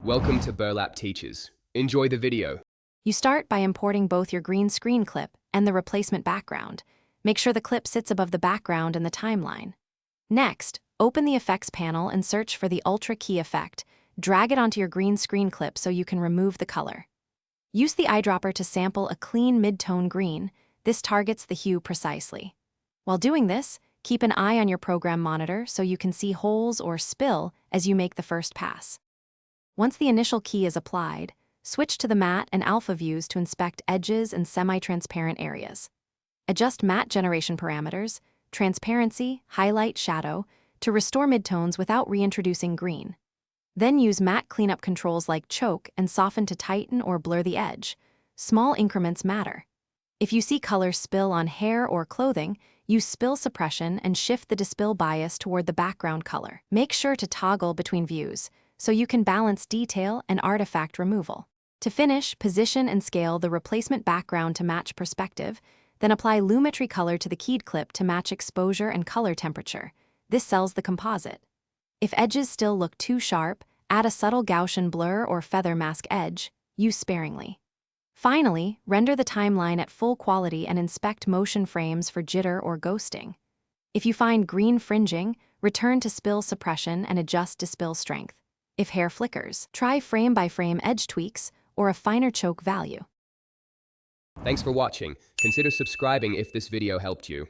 Welcome to Burlap Teachers. Enjoy the video. You start by importing both your green screen clip and the replacement background. Make sure the clip sits above the background in the timeline. Next, open the Effects panel and search for the Ultra Key effect. Drag it onto your green screen clip so you can remove the color. Use the eyedropper to sample a clean mid-tone green. This targets the hue precisely. While doing this, keep an eye on your program monitor so you can see holes or spill as you make the first pass. Once the initial key is applied, switch to the matte and alpha views to inspect edges and semi-transparent areas. Adjust matte generation parameters, transparency, highlight, shadow, to restore midtones without reintroducing green. Then use matte cleanup controls like choke and soften to tighten or blur the edge. Small increments matter. If you see color spill on hair or clothing, use spill suppression and shift the dispill bias toward the background color. Make sure to toggle between views, so you can balance detail and artifact removal. To finish, position and scale the replacement background to match perspective, then apply Lumetri color to the keyed clip to match exposure and color temperature. This sells the composite. If edges still look too sharp, add a subtle Gaussian blur or feather mask edge. Use sparingly. Finally, render the timeline at full quality and inspect motion frames for jitter or ghosting. If you find green fringing, return to spill suppression and adjust dispill strength. If hair flickers, try frame-by-frame edge tweaks or a finer choke value. Thanks for watching. Consider subscribing if this video helped you.